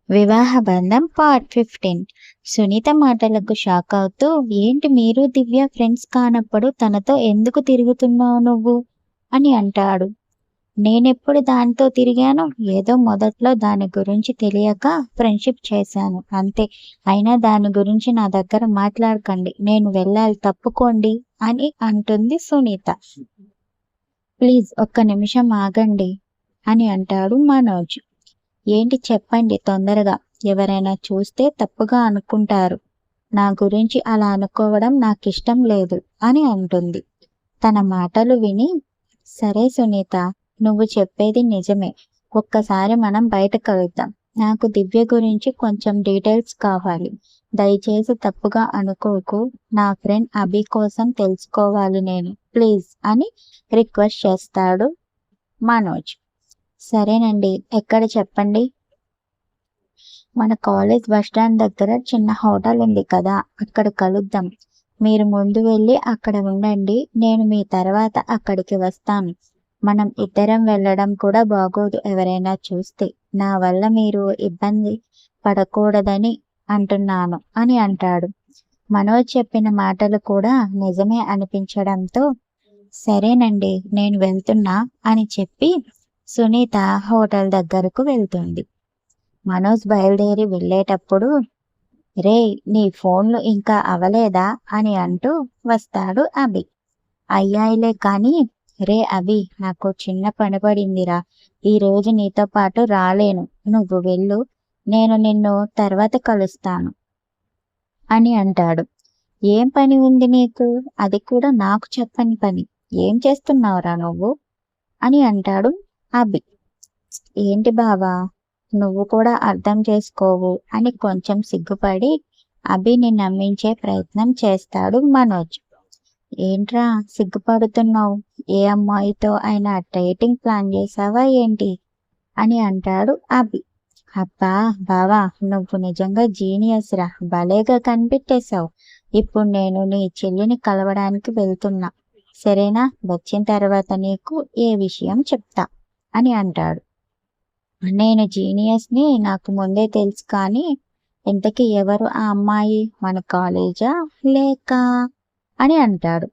వివాహ బంధం పార్ట్ 15. సునీత మాటలకు షాక్ అవుతూ, ఏంటి మీరు దివ్య ఫ్రెండ్స్ కానప్పుడు తనతో ఎందుకు తిరుగుతున్నావు నువ్వు అని అంటాడు. నేనెప్పుడు దానితో తిరిగాను? ఏదో మొదట్లో దాని గురించి తెలియక ఫ్రెండ్షిప్ చేశాను అంతే. అయినా దాని గురించి నా దగ్గర మాట్లాడకండి, నేను వెళ్ళాలి, తప్పుకోండి అని అంటుంది సునీత. ప్లీజ్ ఒక్క నిమిషం ఆగండి అని అంటాడు మనోజ్. ఏంటి చెప్పండి తొందరగా, ఎవరైనా చూస్తే తప్పుగా అనుకుంటారు. నా గురించి అలా అనుకోవడం నాకిష్టం లేదు అని అంటుంది. తన మాటలు విని, సరే సునీత, నువ్వు చెప్పేది నిజమే, ఒక్కసారి మనం బయట కలుద్దాం. నాకు దివ్య గురించి కొంచెం డీటెయిల్స్ కావాలి. దయచేసి తప్పుగా అనుకోకు, నా ఫ్రెండ్ అభి కోసం తెలుసుకోవాలి నేను, ప్లీజ్ అని రిక్వెస్ట్ చేస్తాడు మనోజ్. సరేనండి, ఎక్కడ చెప్పండి? మన కాలేజ్ బస్టాండ్ దగ్గర చిన్న హోటల్ ఉంది కదా, అక్కడ కలుద్దాం. మీరు ముందు వెళ్ళి అక్కడ ఉండండి, నేను మీ తర్వాత అక్కడికి వస్తాను. మనం ఇద్దరం వెళ్ళడం కూడా బాగోదు, ఎవరైనా చూస్తే. నా వల్ల మీరు ఇబ్బంది పడకూడదని అంటున్నాను అని అంటాడు. మనోజ్ చెప్పిన మాటలు కూడా నిజమే అనిపించడంతో, సరేనండి నేను వెళ్తున్నా అని చెప్పి సునీత హోటల్ దగ్గరకు వెళ్తుంది. మనోజ్ బయలుదేరి వెళ్ళేటప్పుడు, రే నీ ఫోన్లు ఇంకా అవలేదా అని అంటూ వస్తాడు అభి. అయ్యాయిలే కానీ, రే అభి, నాకు చిన్న పని పడిందిరా, ఈరోజు నీతో పాటు రాలేను, నువ్వు వెళ్ళు, నేను నిన్ను తర్వాత కలుస్తాను అని అంటాడు. ఏం పని ఉంది నీకు? అది కూడా నాకు చెప్పని పని. ఏం చేస్తున్నావురా నువ్వు అని అంటాడు అభి. ఏంటి బావా, నువ్వు కూడా అర్థం చేసుకోవు అని కొంచెం సిగ్గుపడి అభిని నమ్మించే ప్రయత్నం చేస్తాడు మనోజ్. ఏంట్రా సిగ్గుపడుతున్నావు? ఏ అమ్మాయితో అయినా డేటింగ్ ప్లాన్ చేసావా ఏంటి అని అంటాడు అభి. అబ్బా బావా, నువ్వు నిజంగా జీనియస్ రా, భలేగా కనిపెట్టేశావు. ఇప్పుడు నేను నీ చెల్లిని కలవడానికి వెళ్తున్నా, సరేనా? వచ్చిన తర్వాత నీకు ఏ విషయం చెప్తా అని అంటాడు. నేను జీనియస్ని నాకు ముందే తెలుసు, కానీ ఇంతకీ ఎవరు ఆ అమ్మాయి, మన కాలేజా లేక అని అంటాడు.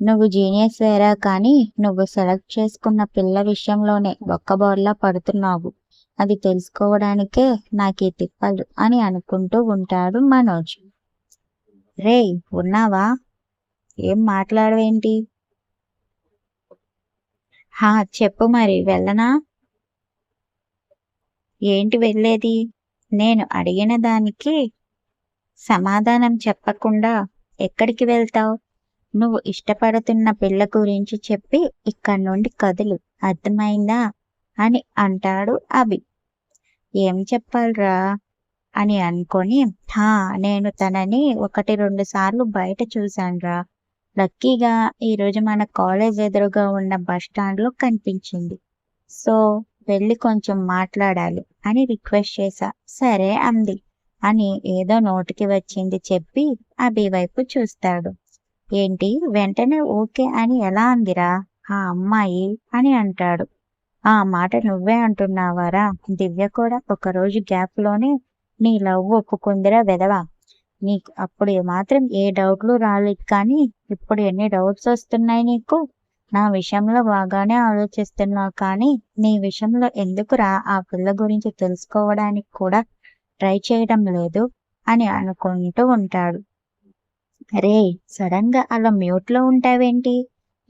నువ్వు జీనియస్ వేరా కానీ నువ్వు సెలెక్ట్ చేసుకున్న పిల్ల విషయంలోనే బొక్కబోర్లా పడుతున్నావు, అది తెలుసుకోవడానికే నాకీ తిప్పలు అని అనుకుంటూ ఉంటాడు మనోజ్. రేయ్ ఉన్నావా? ఏం మాట్లాడవేంటి? హా చెప్పు, మరి వెళ్ళనా? ఏంటి వెళ్ళేది? నేను అడిగిన దానికి సమాధానం చెప్పకుండా ఎక్కడికి వెళ్తావు? నువ్వు ఇష్టపడుతున్న పిల్ల గురించి చెప్పి ఇక్కడి నుండి కదులు, అర్థమైందా అని అంటాడు అభి. ఏం చెప్పాలరా అని అనుకొని, నేను తనని 1-2 సార్లు బయట చూశానురా. లక్కీగా ఈరోజు మన కాలేజ్ ఎదురుగా ఉన్న బస్టాండ్లో కనిపించింది. సో వెళ్ళి కొంచెం మాట్లాడాలి అని రిక్వెస్ట్ చేశా. సరే అంది అని ఏదో నోటికి వచ్చింది చెప్పి అభి వైపు చూస్తాడు. ఏంటి వెంటనే ఓకే అని ఎలా అందిరా ఆ అమ్మాయి అని అంటాడు. ఆ మాట నువ్వే అంటున్నావారా? దివ్య కూడా ఒకరోజు గ్యాప్లోనే నీ లవ్ ఒప్పుకుందిరా వెదవా. నీకు అప్పుడు మాత్రం ఏ డౌట్లు రాలేదు, కానీ ఇప్పుడు ఎన్ని డౌట్స్ వస్తున్నాయి నీకు? నా విషయంలో బాగానే ఆలోచిస్తున్నావు, కానీ నీ విషయంలో ఎందుకురా ఆ పిల్ల గురించి తెలుసుకోవడానికి కూడా ట్రై చేయడం లేదు అని అనుకుంటూ ఉంటాడు. రే సడన్ గా అలా మ్యూట్లో ఉంటావేంటి?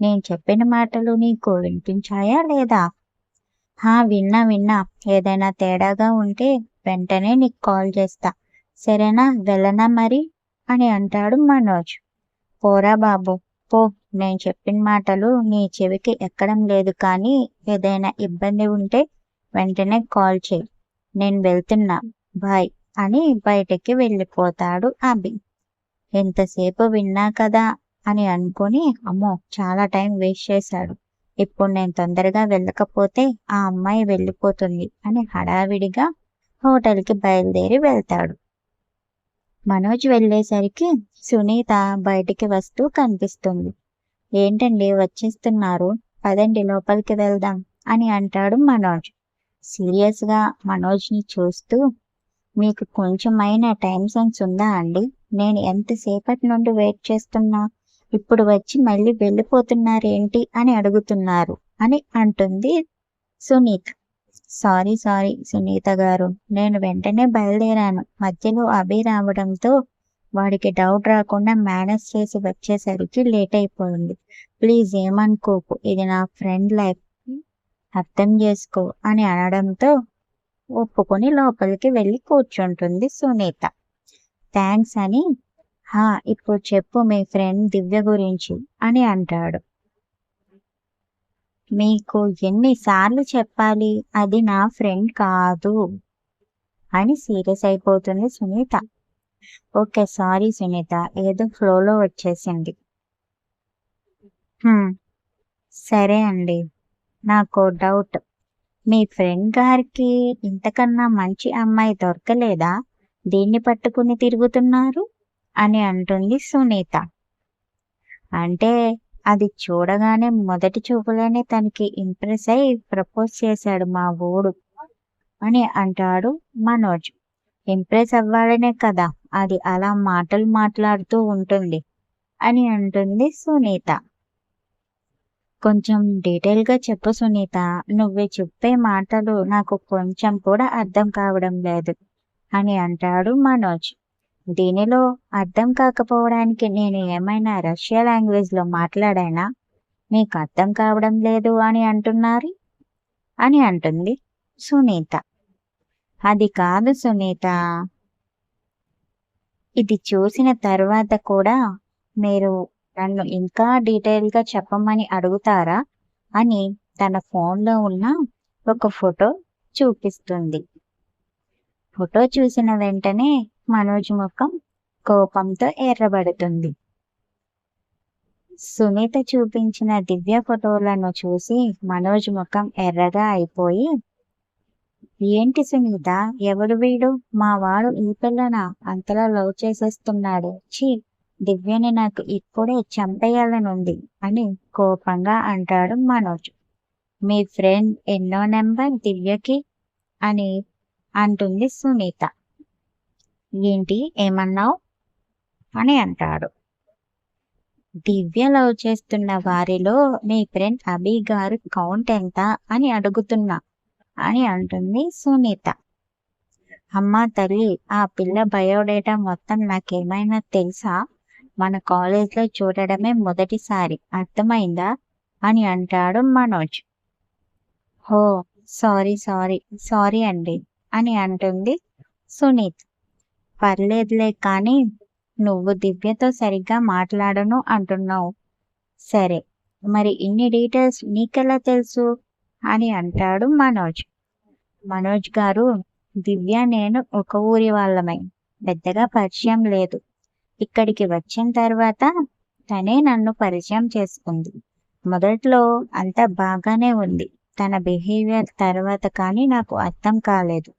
నేను చెప్పిన మాటలు నీకు వినిపించాయా లేదా? విన్నా. ఏదైనా తేడాగా ఉంటే వెంటనే నీకు కాల్ చేస్తా, సరేనా? వెళ్ళనా మరి అని అంటాడు మనోజ్. పోరా బాబు పో, నేను చెప్పిన మాటలు నీ చెవికి ఎక్కడం లేదు, కానీ ఏదైనా ఇబ్బంది ఉంటే వెంటనే కాల్ చేయి, నేను వెళ్తున్నా, బాయ్ అని బయటికి వెళ్ళిపోతాడు అభి. ఎంతసేపు విన్నా కదా అని అనుకుని, అమ్మో చాలా టైం వేస్ట్ చేశాడు, ఇప్పుడు నేను తొందరగా వెళ్ళకపోతే ఆ అమ్మాయి వెళ్ళిపోతుంది అని హడావిడిగా హోటల్కి బయలుదేరి వెళ్తాడు. మనోజ్ వెళ్ళేసరికి సునీత బయటికి వస్తూ కనిపిస్తుంది. ఏంటండి వచ్చేస్తున్నారు, పదండి లోపలికి వెళ్దాం అని అంటాడు మనోజ్. సీరియస్గా మనోజ్ని చూస్తూ, మీకు కొంచెమైనా టైం సెన్స్ ఉందా అండి? నేను ఎంతసేపటి నుండి వెయిట్ చేస్తున్నా, ఇప్పుడు వచ్చి మళ్ళీ వెళ్ళిపోతున్నారేంటి అని అడుగుతున్నారు అని అంటుంది సునీత. సారీ సారీ సునీత గారు, నేను వెంటనే బయలుదేరాను. మధ్యలో అభి రావడంతో వాడికి డౌట్ రాకుండా మేనేజ్ చేసి వచ్చేసరికి లేట్ అయిపోయింది. ప్లీజ్ ఏమనుకోకు, ఇది నా ఫ్రెండ్ లైఫ్, అర్థం చేసుకో అని అనడంతో ఒప్పుకొని లోపలికి వెళ్ళి కూర్చుంటుంది సునీత. థ్యాంక్స్ అని, హా ఇప్పుడు చెప్పు మీ ఫ్రెండ్ దివ్య గురించి అని అంటాడు. మీకు ఎన్నిసార్లు చెప్పాలి, అది నా ఫ్రెండ్ కాదు అని సీరియస్ అయిపోతుంది సునీత. ఓకే సారీ సునీత, ఏదో ఫ్లోలో వచ్చేసింది. సరే అండి, నాకు డౌట్, మీ ఫ్రెండ్ గారికి ఇంతకన్నా మంచి అమ్మాయి దొరకలేదా, దీన్ని పట్టుకుని తిరుగుతున్నారు అని అంటుంది సునీత. అంటే అది చూడగానే మొదటి చూపులోనే తనకి ఇంప్రెస్ అయి ప్రపోజ్ చేశాడు మా ఊడు అని అంటాడు మనోజ్. ఇంప్రెస్ అవ్వాలనే కదా అది అలా మాటలు మాట్లాడుతూ ఉంటుంది అని అంటుంది సునీత. కొంచెం డీటెయిల్గా చెప్పు సునీత, నువ్వు చెప్పే మాటలు నాకు కొంచెం కూడా అర్థం కావడం లేదు అని అంటాడు మనోజ్. దీనిలో అర్థం కాకపోవడానికి నేను ఏమైనా రష్యా లాంగ్వేజ్లో మాట్లాడానా, మీకు అర్థం కావడం లేదు అని అంటున్నారు అని అంటుంది సునీత. అది కాదు సునీత, ఇది చూసిన తర్వాత కూడా మీరు నన్ను ఇంకా డీటెయిల్గా చెప్పమని అడుగుతారా అని తన ఫోన్లో ఉన్న ఒక ఫోటో చూపిస్తుంది. ఫోటో చూసిన వెంటనే మనోజ్ ముఖం కోపంతో ఎర్రబడుతుంది. సునీత చూపించిన దివ్య ఫోటోలను చూసి మనోజ్ ముఖం ఎర్రగా అయిపోయి, ఏంటి సునీత, ఎవడు వీడు, మా వాడు ఈ పిల్లన అంతలా లవ్ చేసేస్తున్నాడు, ఛీ, దివ్యని నాకు ఇప్పుడే చంపేయాలనుంది అని కోపంగా అంటాడు మనోజ్. మీ ఫ్రెండ్ ఎన్నో నెంబర్ దివ్యకి అని అంటుంది సునీత. ఏంటి ఏమన్నావు అని అంటాడు. దివ్య లవ్ చేస్తున్న వారిలో మీ ఫ్రెండ్ అభి గారు కౌంట్ ఎంత అని అడుగుతున్నా అని అంటుంది సునీత. అమ్మా తల్లి, ఆ పిల్ల బయోడేటా మొత్తం నాకేమైనా తెలుసా, మన కాలేజ్లో చూడడమే మొదటిసారి, అర్థమైందా అని అంటాడు మనోజ్. హో సారీ సారీ సారీ అండి అని అంటుంది సునీత్. పర్లేదులే కానీ నువ్వు దివ్యతో సరిగ్గా మాట్లాడను అంటున్నావు, సరే మరి ఇన్ని డీటెయిల్స్ నీకెలా తెలుసు అని అంటాడు మనోజ్. మనోజ్ గారు, దివ్య నేను ఒక ఊరి వాళ్ళమై, పెద్దగా పరిచయం లేదు. ఇక్కడికి వచ్చిన తర్వాత తనే నన్ను పరిచయం చేసుకుంది. మొదట్లో అంతా బాగానే ఉంది, తన బిహేవియర్ తర్వాత కానీ నాకు అర్థం కాలేదు.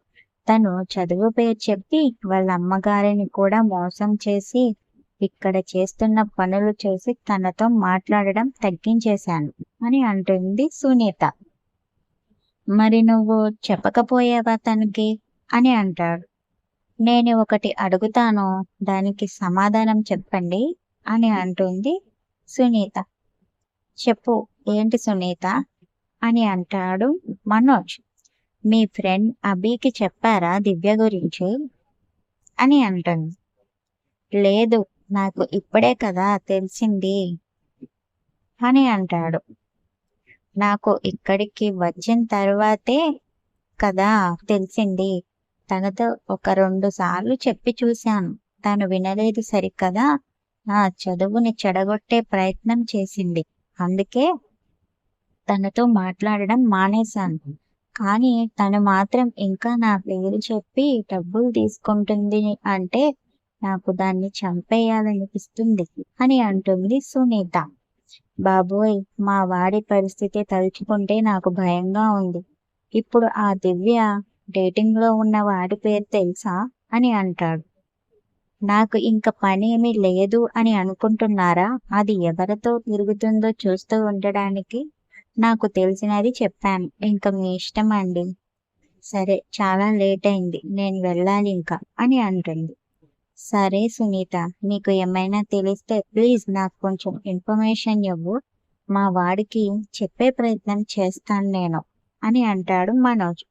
తను చదువు పేరు చెప్పి వాళ్ళ అమ్మగారిని కూడా మోసం చేసి ఇక్కడ చేస్తున్న పనులు చూసి తనతో మాట్లాడడం తగ్గించేశాను అని అంటుంది సునీత. మరి నువ్వు చెప్పకపోయావా తనకి అని అంటాడు. నేను ఒకటి అడుగుతాను, దానికి సమాధానం చెప్పండి అని అంటుంది సునీత. చెప్పు ఏంటి సునీత అని అంటాడు మనోజ్. మీ ఫ్రెండ్ అభికి చెప్పారా దివ్య గురించి అని అంటుంది. లేదు, నాకు ఇప్పుడే కదా తెలిసింది అని అంటాడు. నాకు ఇక్కడికి వచ్చిన తర్వాతే కదా తెలిసింది, తనతో ఒక 2 సార్లు చెప్పి చూశాను, తను వినలేదు సరికదా, నా చదువుని చెడగొట్టే ప్రయత్నం చేసింది, అందుకే తనతో మాట్లాడడం మానేశాను. కానీ తను మాత్రం ఇంకా నా పేరు చెప్పి డబ్బులు తీసుకుంటుంది అంటే నాకు దాన్ని చంపేయాలనిపిస్తుంది అని అంటుంది సునీత. బాబోయ్, మా వాడి పరిస్థితి తలుచుకుంటే నాకు భయంగా ఉంది. ఇప్పుడు ఆ దివ్య డేటింగ్లో ఉన్న వాడి పేరు తెలుసా అని అంటాడు. నాకు ఇంక పని ఏమీ లేదు అని అనుకుంటున్నారా, అది ఎవరితో తిరుగుతుందో చూస్తూ ఉండడానికి నాకు తెలిసినది చెప్పాను, ఇంక మీ ఇష్టం అండి. సరే చాలా లేట్ అయింది, నేను వెళ్ళాలి ఇంకా అని అంటుంది. సరే సునీత, నీకు ఏమైనా తెలిస్తే ప్లీజ్ నాకు కొంచెం ఇన్ఫర్మేషన్ ఇవ్వు, మా వాడికి చెప్పే ప్రయత్నం చేస్తాను నేను అని అంటాడు మనోజ్.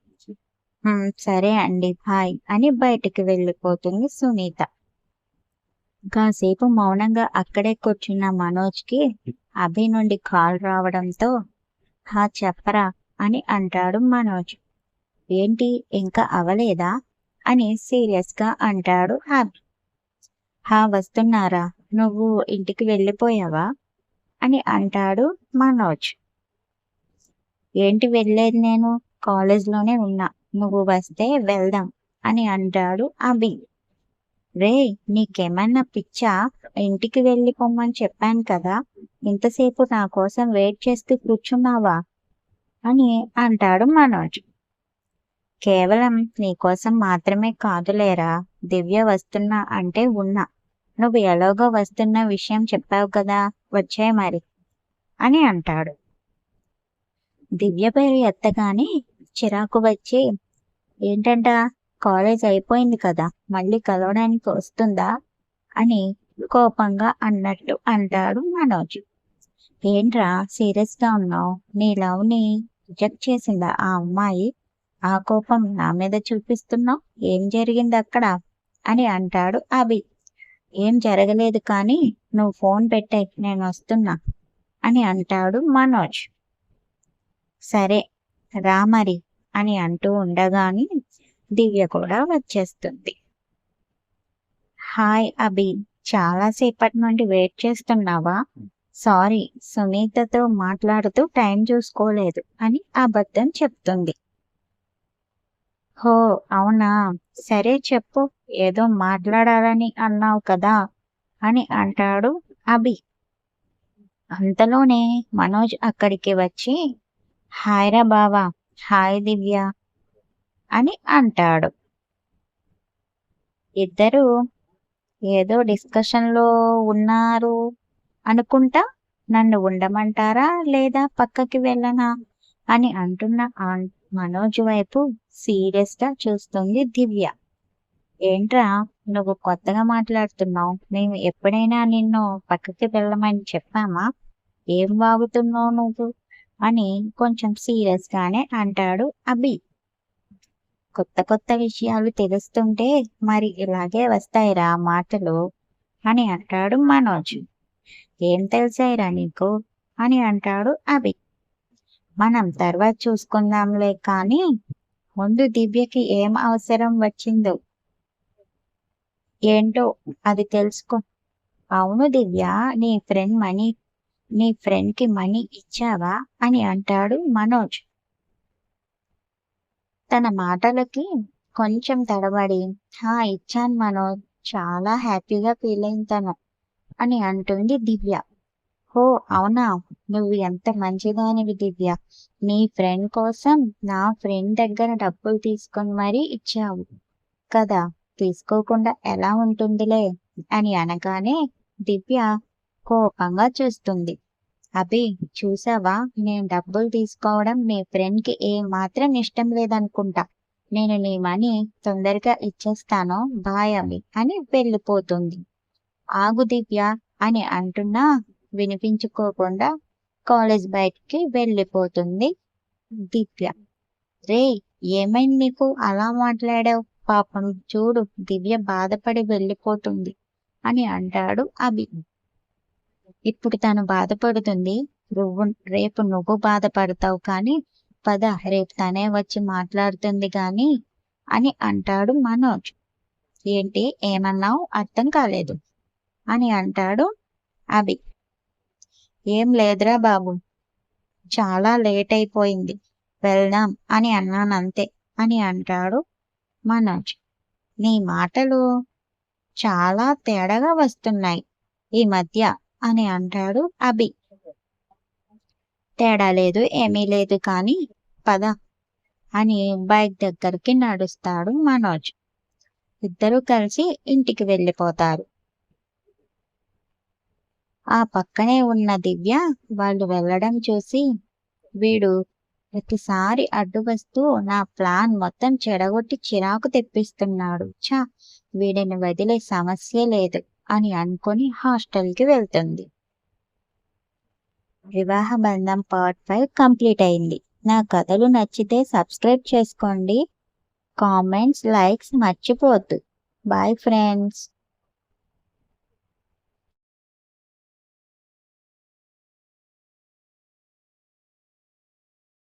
సరే అండి, బాయ్ అని బయటికి వెళ్ళిపోతుంది సునీత. కాసేపు మౌనంగా అక్కడే కూర్చున్న మనోజ్కి అభి నుండి కాల్ రావడంతో చెప్పరా అని అంటాడు మనోజ్. ఏంటి ఇంకా అవలేదా అని సీరియస్ గా అంటాడు అభి. వస్తున్నారా, నువ్వు ఇంటికి వెళ్ళిపోయావా అని అంటాడు మనోజ్. ఏంటి వెళ్ళేది, నేను కాలేజ్లోనే ఉన్నా, నువ్వు వస్తే వెళ్దాం అని అంటాడు అభి. రే, నీకేమన్నా పిచ్చా, ఇంటికి వెళ్ళిపోమ్మని చెప్పాను కదా, ఇంతసేపు నా కోసం వెయిట్ చేస్తూ కూర్చున్నావా అని అంటాడు మనోజ్. కేవలం నీకోసం మాత్రమే కాదులేరా, దివ్య వస్తున్నా అంటే ఉన్నా, నువ్వు ఎలాగో వస్తున్న విషయం చెప్పావు కదా, వచ్చే మరి అని అంటాడు. దివ్య పేరు ఎత్తగానే చిరాకు వచ్చి, ఏంటంట, కాలేజ్ అయిపోయింది కదా, మళ్ళీ కలవడానికి వస్తుందా అని కోపంగా అన్నట్టు అంటాడు మనోజ్. ఏంట్రా సీరియస్ గా ఉన్నావు, నీ లవ్ ని రిజెక్ట్ చేసిందా ఆ అమ్మాయి, ఆ కోపం నా మీద చూపిస్తున్నావు, ఏం జరిగింది అక్కడ అని అంటాడు అభి. ఏం జరగలేదు కానీ నువ్వు ఫోన్ పెట్టే, నేను వస్తున్నా అని అంటాడు మనోజ్. సరే రా మరి అని అంటూ ఉండగానే దివ్య కూడా వచ్చేస్తుంది. హాయ్ అభి, చాలాసేపటి నుండి వెయిట్ చేస్తున్నావా, సారీ సునీతతో మాట్లాడుతూ టైం చూసుకోలేదు అని అబద్ధం చెప్తుంది. హో అవునా, సరే చెప్పు, ఏదో మాట్లాడాలని అన్నావు కదా అని అంటాడు అభి. అంతలోనే మనోజ్ అక్కడికి వచ్చి, హాయ్ రా బావా, హాయ్ దివ్య అని అంటాడు. ఇద్దరు ఏదో డిస్కషన్లో ఉన్నారు అనుకుంటా, నన్ను ఉండమంటారా లేదా పక్కకి వెళ్ళనా అని అంటున్న మనోజ్ వైపు సీరియస్ గా చూస్తుంది దివ్య. ఏంట్రా నువ్వు కొత్తగా మాట్లాడుతున్నావు, మేము ఎప్పుడైనా నిన్ను పక్కకి వెళ్ళమని చెప్పామా, ఏం వాగుతున్నావు నువ్వు అని కొంచెం సీరియస్ గానే అంటాడు అభి. కొత్త కొత్త విషయాలు తెలుస్తుంటే మరి ఇలాగే వస్తాయిరా మాటలు అని అంటాడు మనోజ్. ఏం తెలిసాయిరా నీకు అని అంటాడు అభి. మనం తర్వాత చూసుకుందాంలే కానీ ముందు దివ్యకి ఏం అవసరం వచ్చిందో ఏంటో అది తెలుసుకో. అవును దివ్య, నీ ఫ్రెండ్ కి మనీ ఇచ్చావా అని అంటాడు మనోజ్. తన మాటలకి కొంచెం తడబడి, ఇచ్చాను మనోజ్, చాలా హ్యాపీగా ఫీల్ అయింది తను అని అంటుంది దివ్య. ఓ అవునా, నువ్వు ఎంత మంచిదానివి దివ్య, నీ ఫ్రెండ్ కోసం నా ఫ్రెండ్ దగ్గర డబ్బులు తీసుకొని మరీ ఇచ్చావు కదా, తీసుకోకుండా ఎలా ఉంటుందిలే అని అనగానే దివ్య కోపంగా చూస్తుంది. అభి చూసావా, నేను డబ్బులు తీసుకోవడం మీ ఫ్రెండ్కి ఏ మాత్రం ఇష్టం లేదనుకుంటా, నేను నీ మనీ తొందరగా ఇచ్చేస్తాను, బాయ్ అభి అని వెళ్ళిపోతుంది. ఆగు దివ్య అని అంటున్నా వినిపించుకోకుండా కాలేజ్ బయటికి వెళ్ళిపోతుంది దివ్య. రే, ఏమైంది నీకు, అలా మాట్లాడావు, పాపం చూడు దివ్య బాధపడి వెళ్ళిపోతుంది అని అంటాడు అభి. ఇప్పుడు తను బాధపడుతుంది, రేపు నువ్వు బాధపడతావు కానీ పద, రేపు తనే వచ్చి మాట్లాడుతుంది గాని అని అంటాడు మనోజ్. ఏంటి ఏమన్నావు, అర్థం కాలేదు అని అంటాడు అభి. ఏం లేదురా బాబు, చాలా లేట్ అయిపోయింది, వెళ్దాం అని అన్నానంతే అని అంటాడు మనోజ్. నీ మాటలు చాలా తేడాగా వస్తున్నాయి ఈ మధ్య అని అంటాడు అభి. తేడా లేదు ఏమీ లేదు కానీ పద అని బైక్ దగ్గరికి నడుస్తాడు మనోజ్. ఇద్దరూ కలిసి ఇంటికి వెళ్ళిపోతారు. ఆ పక్కనే ఉన్న దివ్య వాళ్ళు వెళ్ళడం చూసి, వీడు ప్రతిసారి అడ్డు వస్తూ నా ప్లాన్ మొత్తం చెడగొట్టి చిరాకు తెప్పిస్తున్నాడు. ఛ! వీడిని వదిలే సమస్యే లేదు అని అనుకొని హాస్టల్కి వెళ్తుంది. వివాహ బంధం పార్ట్ 5 కంప్లీట్ అయింది. నా కథలు నచ్చితే సబ్స్క్రైబ్ చేసుకోండి. కామెంట్స్, లైక్స్ మర్చిపోవద్దు. Bye friends.